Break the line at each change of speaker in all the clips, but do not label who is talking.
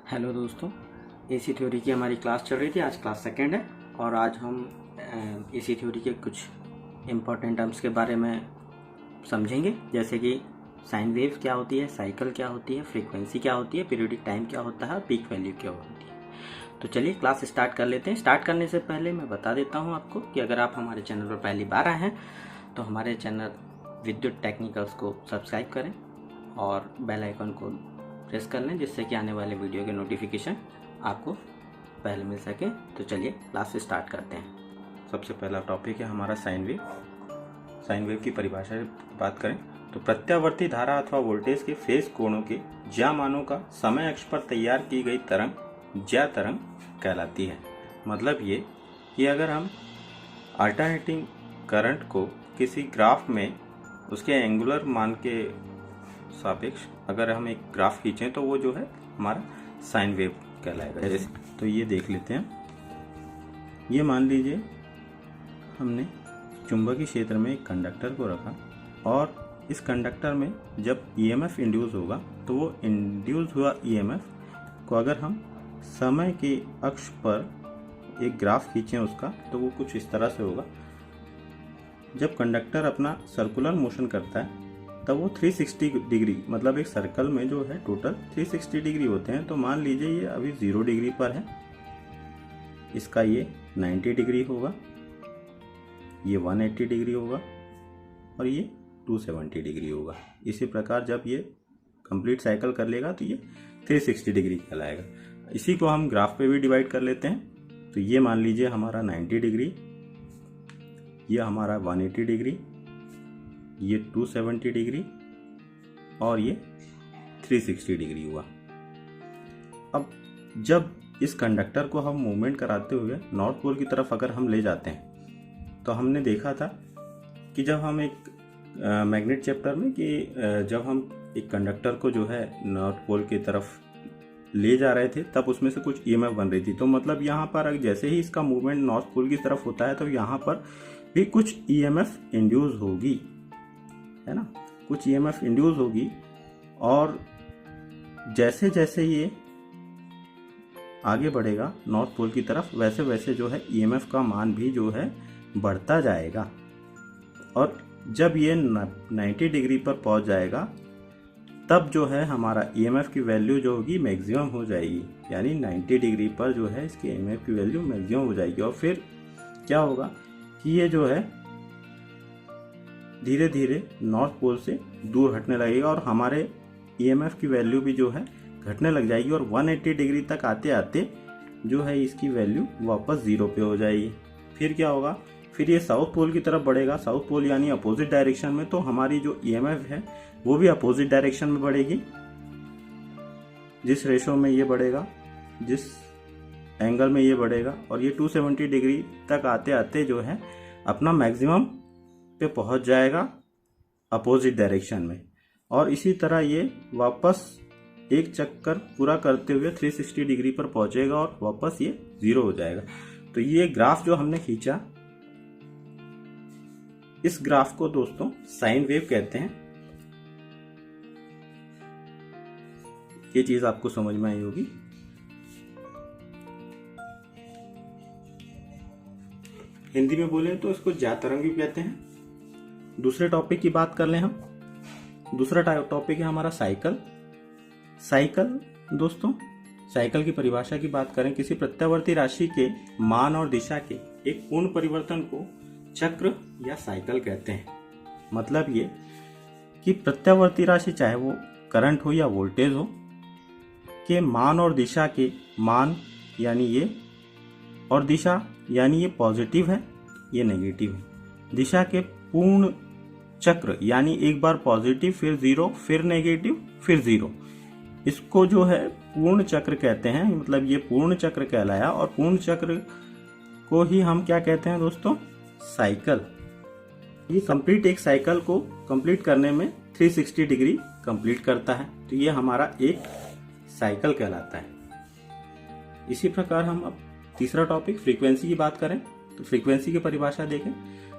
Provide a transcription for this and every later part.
Hello दोस्तों, AC theory की हमारी क्लास चल रही थी। आज क्लास सेकंड है और आज हम एसी थ्योरी के कुछ इम्पोर्टेंट टर्म्स के बारे में समझेंगे, जैसे कि साइन वेव क्या होती है, साइकिल क्या होती है, फ्रीक्वेंसी क्या होती है, पीरियोडिक टाइम क्या होता है और पीक वैल्यू क्या होती है। तो चलिए क्लास स्टार्ट कर लेते हैं। स्टार्ट करने से पहले मैं बता देता हूँ आपको कि अगर आप हमारे चैनल पर पहली बार आए हैं तो हमारे चैनल विद्युत टेक्निकल्स को सब्सक्राइब करें और बेल आइकन को प्रेस कर लें, जिससे कि आने वाले वीडियो के नोटिफिकेशन आपको पहले मिल सके। तो चलिए क्लास स्टार्ट करते हैं।
सबसे पहला टॉपिक है हमारा साइन वेव। साइन वेव की परिभाषा की बात करें तो प्रत्यावर्ती धारा अथवा वोल्टेज के फेज कोणों के ज्या मानों का समय अक्ष पर तैयार की गई तरंग ज्या तरंग कहलाती है। मतलब ये कि अगर हम अल्टरनेटिंग करंट को किसी ग्राफ में उसके एंगुलर मान के सापेक्ष अगर हम एक ग्राफ खींचें तो वो जो है हमारा साइन वेव कहलाएगा। तो ये देख लेते हैं। ये मान लीजिए हमने चुंबकीय क्षेत्र में एक कंडक्टर को रखा और इस कंडक्टर में जब ईएमएफ इंड्यूस होगा तो वो इंड्यूस हुआ ईएमएफ को अगर हम समय के अक्ष पर एक ग्राफ खींचें उसका, तो वो कुछ इस तरह से होगा। जब कंडक्टर अपना सर्कुलर मोशन करता है तब वो 360 डिग्री, मतलब एक सर्कल में जो है टोटल 360 डिग्री होते हैं। तो मान लीजिए ये अभी 0 डिग्री पर है, इसका ये 90 डिग्री होगा, ये 180 डिग्री होगा और ये 270 डिग्री होगा। इसी प्रकार जब ये कंप्लीट साइकिल कर लेगा तो ये 360 डिग्री कहलाएगा। इसी को हम ग्राफ पे भी डिवाइड कर लेते हैं। तो ये मान लीजिए हमारा 90 डिग्री, ये हमारा 180 डिग्री, ये 270 डिग्री और ये 360 डिग्री हुआ। अब जब इस कंडक्टर को हम मूवमेंट कराते हुए नॉर्थ पोल की तरफ अगर हम ले जाते हैं तो हमने देखा था कि जब हम एक मैग्नेट चैप्टर में कि जब हम एक कंडक्टर को जो है नॉर्थ पोल की तरफ ले जा रहे थे तब उसमें से कुछ ईएमएफ बन रही थी। तो मतलब यहाँ पर जैसे ही इसका मूवमेंट नॉर्थ पोल की तरफ होता है तो यहाँ पर भी कुछ ईएमएफ इंड्यूस होगी, है ना, कुछ ईएमएफ इंड्यूस होगी। और जैसे जैसे ये आगे बढ़ेगा नॉर्थ पोल की तरफ वैसे वैसे जो है ईएमएफ का मान भी जो है बढ़ता जाएगा। और जब ये 90 डिग्री पर पहुंच जाएगा तब जो है हमारा ईएमएफ की वैल्यू जो होगी मैक्सिमम हो जाएगी, यानी 90 डिग्री पर जो है इसके ईएमएफ की वैल्यू मैक्सिमम हो जाएगी। और फिर क्या होगा कि ये जो है धीरे धीरे नॉर्थ पोल से दूर हटने लगेगा और हमारे ईएमएफ की वैल्यू भी जो है घटने लग जाएगी और 180 डिग्री तक आते आते जो है इसकी वैल्यू वापस 0 पे हो जाएगी। फिर क्या होगा, फिर ये साउथ पोल की तरफ बढ़ेगा, साउथ पोल यानी अपोजिट डायरेक्शन में। तो हमारी जो ईएमएफ है वो भी अपोजिट डायरेक्शन में बढ़ेगी, जिस रेशो में ये बढ़ेगा, जिस एंगल में ये बढ़ेगा। और ये 270 डिग्री तक आते आते जो है अपना मैक्सिमम पे पहुंच जाएगा अपोजिट डायरेक्शन में। और इसी तरह ये वापस एक चक्कर पूरा करते हुए 360 डिग्री पर पहुंचेगा और वापस ये 0 हो जाएगा। तो ये ग्राफ जो हमने खींचा, इस ग्राफ को दोस्तों साइन वेव कहते हैं। ये चीज आपको समझ में आई होगी। हिंदी में बोले तो इसको ज्या तरंग भी कहते हैं। दूसरे टॉपिक की बात कर लें हम। दूसरा टॉपिक है हमारा साइकिल। साइकिल दोस्तों, साइकिल की परिभाषा की बात करें, किसी प्रत्यावर्ती राशि के मान और दिशा के एक पूर्ण परिवर्तन को चक्र या साइकिल कहते हैं। मतलब ये कि प्रत्यावर्ती राशि, चाहे वो करंट हो या वोल्टेज हो, के मान और दिशा के मान यानी ये, और दिशा यानी ये पॉजिटिव है ये नेगेटिव है, दिशा के पूर्ण चक्र यानी एक बार पॉजिटिव फिर 0 फिर नेगेटिव फिर 0, इसको जो है पूर्ण चक्र कहते हैं। मतलब ये पूर्ण चक्र कहलाया। और पूर्ण चक्र को ही हम क्या कहते हैं दोस्तों, साइकिल। ये कंप्लीट एक साइकिल को कंप्लीट करने में 360 डिग्री कंप्लीट करता है, तो ये हमारा एक साइकिल कहलाता है। इसी प्रकार हम अब तीसरा टॉपिक फ्रीक्वेंसी की बात करें तो फ्रीक्वेंसी की परिभाषा देखें।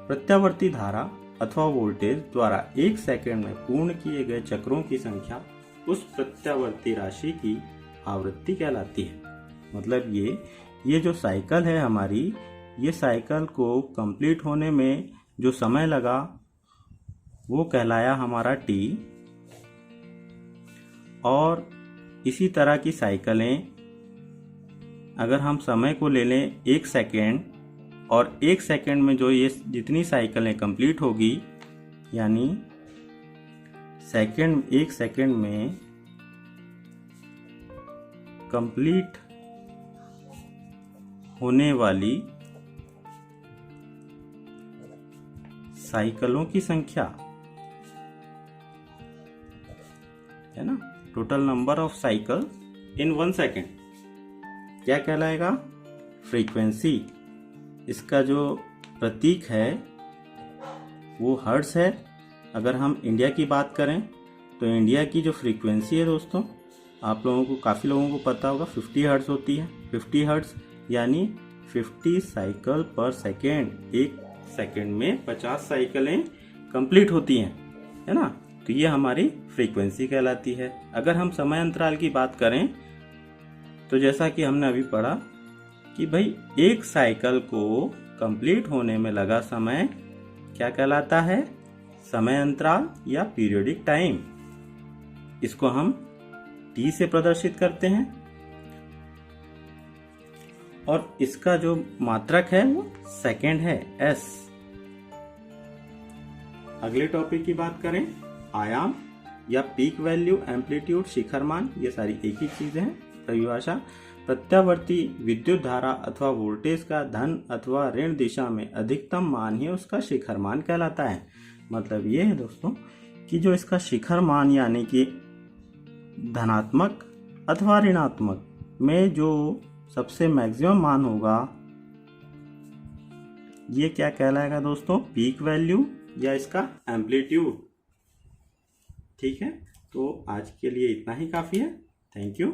प्रत्यावर्ती धारा अथवा वोल्टेज द्वारा 1 सेकंड में पूर्ण किए गए चक्रों की संख्या उस प्रत्यावर्ती राशि की आवृत्ति कहलाती है। मतलब ये जो साइकिल है हमारी, ये साइकिल को कंप्लीट होने में जो समय लगा वो कहलाया हमारा टी। और इसी तरह की साइकिलें अगर हम समय को ले लें 1 सेकेंड, और 1 सेकेंड में जो ये जितनी साइकिलें कंप्लीट होगी, यानी 1 सेकेंड में कंप्लीट होने वाली साइकिलों की संख्या है ना, total number of cycle in 1 second, क्या कहलाएगा? फ्रीक्वेंसी। इसका जो प्रतीक है वो हर्ट्ज है। अगर हम इंडिया की बात करें तो इंडिया की जो फ्रीक्वेंसी है दोस्तों, आप लोगों को, काफ़ी लोगों को पता होगा, 50 हर्ट्ज होती है। 50 हर्ट्ज यानी 50 साइकिल पर सेकेंड। 1 सेकेंड में 50 साइकिलें कंप्लीट होती हैं, है ना। तो ये हमारी फ्रीक्वेंसी कहलाती है। अगर हम समय अंतराल की बात करें तो जैसा कि हमने अभी पढ़ा कि भाई 1 साइकिल को कंप्लीट होने में लगा समय क्या कहलाता है? समय अंतराल या पीरियोडिक टाइम। इसको हम टी से प्रदर्शित करते हैं और इसका जो मात्रक है वो सेकेंड है, एस। अगले टॉपिक की बात करें, आयाम या पीक वैल्यू, एम्पलीट्यूड, शिखर मान, ये सारी एक ही चीजें हैं। परिभाषा, प्रत्यावर्ती विद्युत धारा अथवा वोल्टेज का धन अथवा ऋण दिशा में अधिकतम मान ही उसका शिखर मान कहलाता है। मतलब ये है दोस्तों कि जो इसका शिखर मान यानी कि धनात्मक अथवा ऋणात्मक में जो सबसे मैक्सिमम मान होगा, ये क्या कहलाएगा दोस्तों? पीक वैल्यू या इसका एम्पलीट्यूड। ठीक है, तो आज के लिए इतना ही काफी है। Thank you.